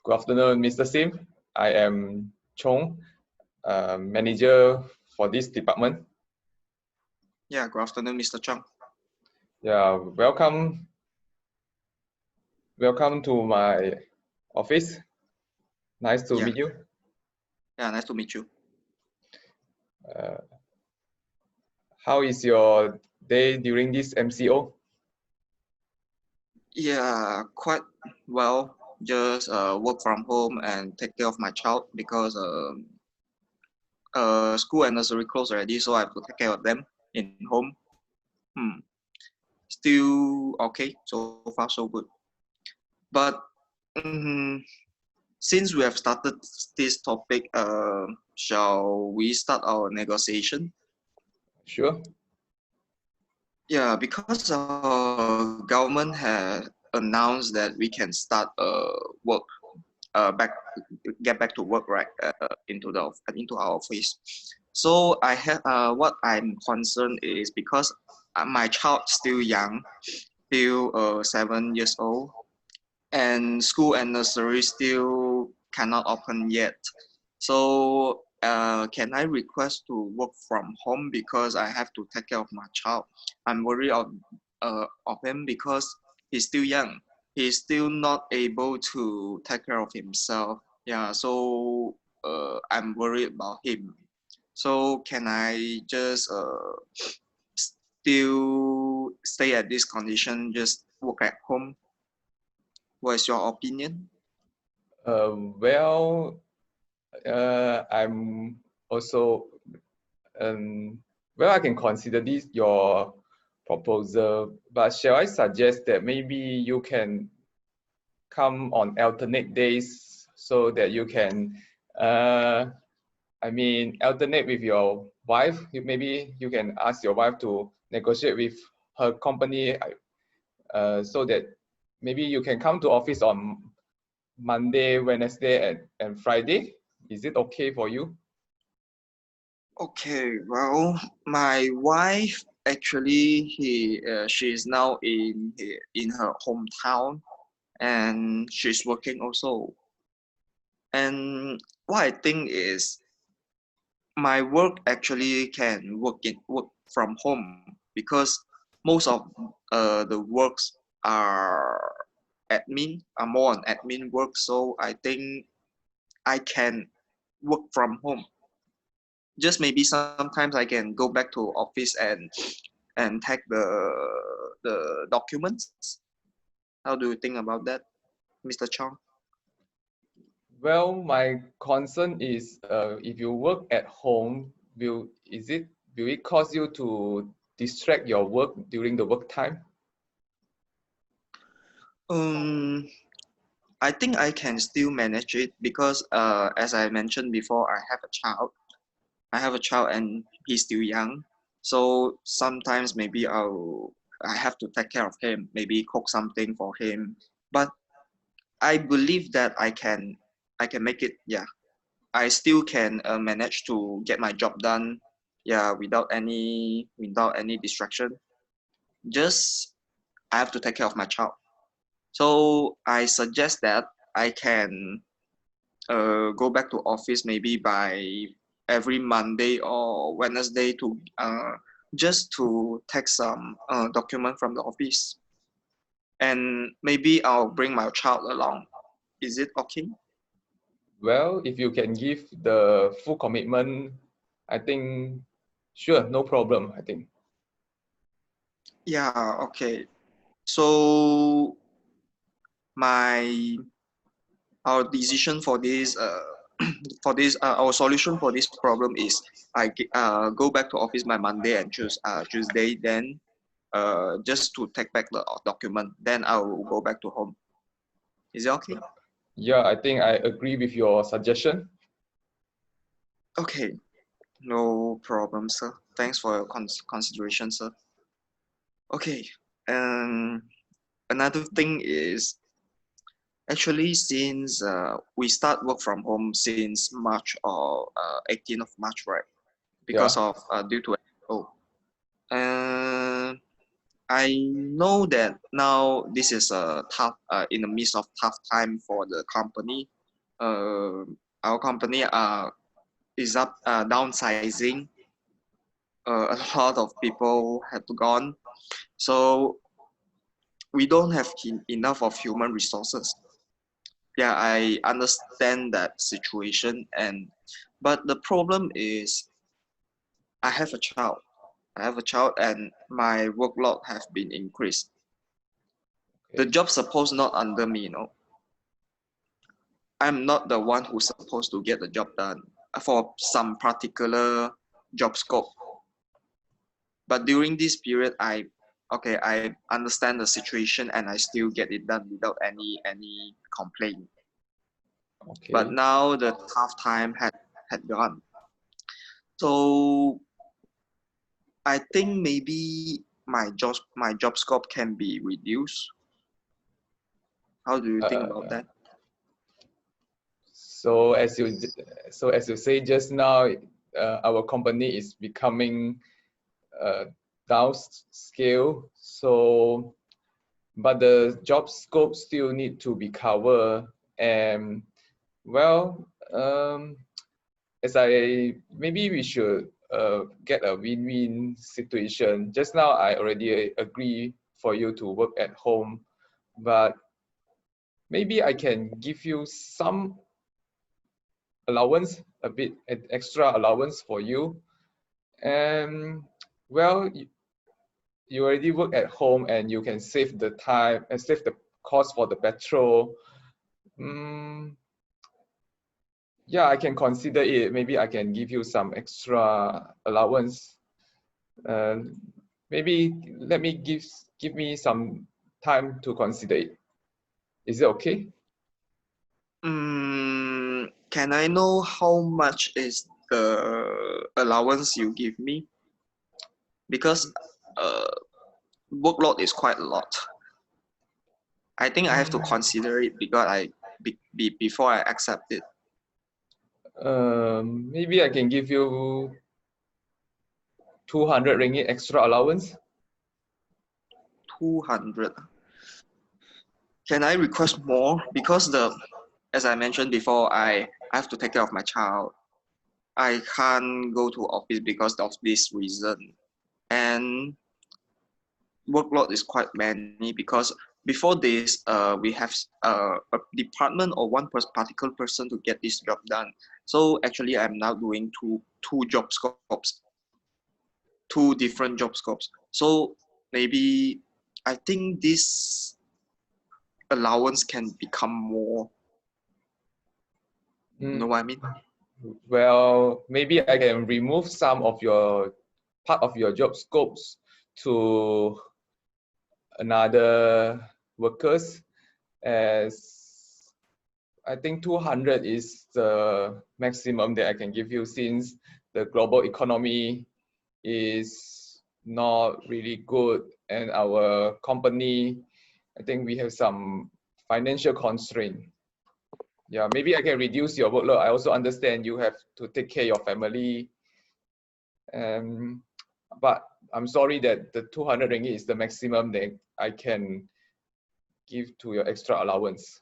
Good afternoon, Mr. Sim. I am Choong, manager for this department. Yeah, good afternoon, Mr. Choong. Yeah, welcome to my office. Nice to meet you. Yeah, nice to meet you. How is your day during this MCO? Yeah, quite well. Just work from home and take care of my child because school and nursery closed already, so I have to take care of them in home. Still okay, so far so good. But since we have started this topic, shall we start our negotiation? Sure. Yeah, because our government has announced that we can start work get back to work, right, into our office. So I have what I'm concerned is because my child still young, still 7 years old, and school and nursery still cannot open yet. So can I request to work from home because I have to take care of my child? I'm worried of him because he's still young. He's still not able to take care of himself. Yeah, so I'm worried about him. So can I just still stay at this condition, just work at home? What is your opinion? Well, I'm also well, I can consider this your proposal, but shall I suggest that maybe you can come on alternate days so that you can alternate with your wife. Maybe you can ask your wife to negotiate with her company so that maybe you can come to office on Monday, Wednesday, and Friday. Is it okay for you? Okay, well, my wife actually she is now in her hometown and she's working also. And what I think is my work actually can work from home because most of the works are are more on admin work, so I think I can work from home. Just maybe sometimes I can go back to office and take the documents. How do you think about that, Mr. Chong? Well, my concern is if you work at home, will it cause you to distract your work during the work time? Um, I think I can still manage it because as I mentioned before, I have a child. I have a child and he's still young. So sometimes maybe I have to take care of him, maybe cook something for him. But I believe that I can make it. Yeah, I still can manage to get my job done. Yeah, without any distraction. Just I have to take care of my child. So I suggest that I can go back to office maybe by every Monday or Wednesday to just to take some document from the office, and maybe I'll bring my child along. Is it okay? Well, if you can give the full commitment, I think, sure, no problem, I think. Yeah, okay. So my our decision for this our solution for this problem is I go back to office by Monday and choose Tuesday, then just to take back the document, then I will go back to home. Is it okay? Yeah, I think I agree with your suggestion. Okay, no problem, sir. Thanks for your consideration, sir. Okay, um, another thing is actually since we start work from home since March or 18th of March, right? Because Yeah. of due to oh, uh, I know that now this is a tough, in the midst of tough time for the company. Uh, our company is downsizing. A lot of people have gone, so we don't have enough of human resources. Yeah, I understand that situation, but the problem is I have a child. I have a child, and my workload have been increased. The Okay. job supposed not under me, I'm not the one who's supposed to get the job done for some particular job scope. But during this period, I understand the situation and I still get it done without any complaint. But Okay. now the tough time had gone. So I think maybe my job scope can be reduced. How do you think about Uh, that? so as you say just now, our company is becoming downscale. So, but the job scope still need to be covered. And well, as I maybe we should get a win-win situation. Just now I already agree for you to work at home, but maybe I can give you some allowance, a bit extra allowance for you. And well, you already work at home and you can save the time and save the cost for the petrol. Mm, yeah, I can consider it. Maybe I can give you some extra allowance. Uh, maybe let me give me some time to consider it. Is it okay? Can I know how much is the allowance you give me? Because uh, workload is quite a lot. I think I have to consider it because before I accept it. Maybe I can give you 200 ringgit extra allowance. 200. Can I request more? Because as I mentioned before, I have to take care of my child. I can't go to office because of this reason. And workload is quite many because before this, we have a department or one particular person to get this job done. So actually, I'm now doing two job scopes, two different job scopes. So maybe I think this allowance can become more. You know Mm, what I mean? well, maybe I can remove some of your part of your job scopes to another workers, as I think 200 is the maximum that I can give you, since the global economy is not really good and our company, I think we have some financial constraint. Yeah, maybe I can reduce your workload. I also understand you have to take care of your family. Um, but I'm sorry that the 200 ringgit is the maximum that I can give to your extra allowance.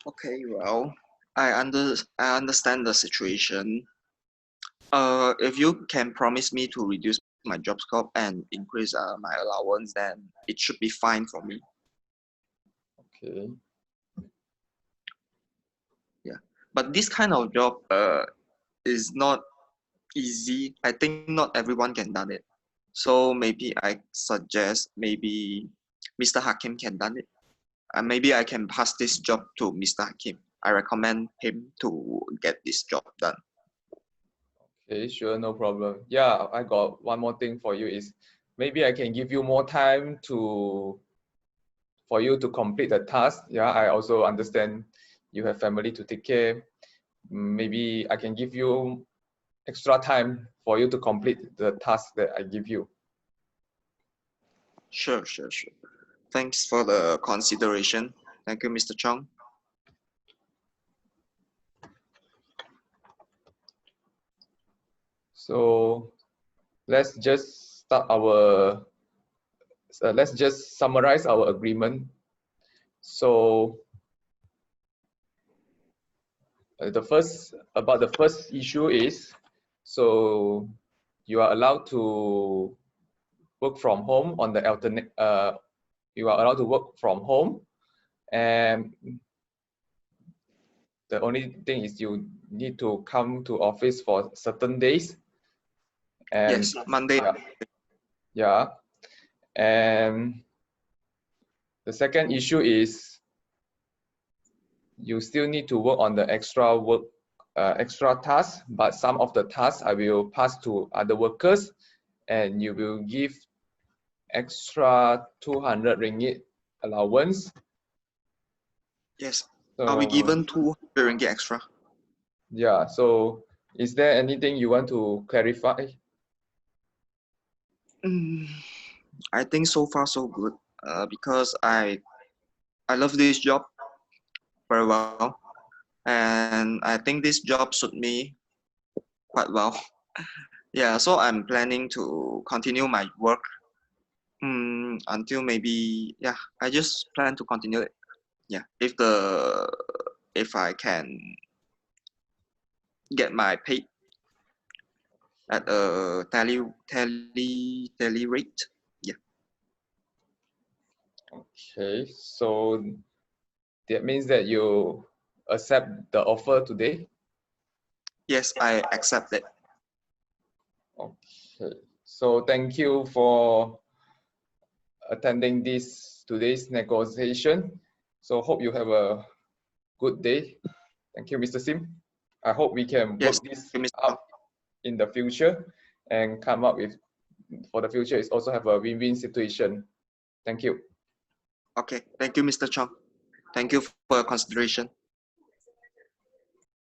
Okay, well, I understand the situation. If you can promise me to reduce my job scope and increase my allowance, then it should be fine for me. Okay. Yeah, but this kind of job is not easy. I think not everyone can done it. So maybe I suggest maybe Mr. Hakim can done it. Maybe I can pass this job to Mr. Hakim. I recommend him to get this job done. Okay, sure, no problem. Yeah, I got one more thing for you is maybe I can give you more time for you to complete the task. Yeah, I also understand you have family to take care. Maybe I can give you extra time for you to complete the task that I give you. Sure, sure, sure. Thanks for the consideration. Thank you, Mr. Chong. So let's just start our, let's just summarize our agreement. So the first issue is, so you are allowed to work from home on the alternate, you are allowed to work from home, and the only thing is you need to come to office for certain days. And yes, Monday. yeah. And the second issue is you still need to work on the extra tasks, but some of the tasks I will pass to other workers, and you will give extra 200 ringgit allowance. Yes. So, Are we given 200 ringgit extra? yeah, so is there anything you want to clarify? I think so far so good. Because I love this job very well, and I think this job suit me quite well. Yeah, so I'm planning to continue my work until maybe, yeah, I just plan to continue it. Yeah, if I can get my pay at a tally rate. Yeah. Okay, so that means that you accept the offer today? Yes, I accept it. Okay, so thank you for attending today's negotiation. So hope you have a good day. Thank you, Mr. Sim. I hope we can Yes, work this Mr. up in the future and come up with, for the future, is also have a win-win situation. Thank you. Okay, thank you, Mr. Chong. Thank you for your consideration.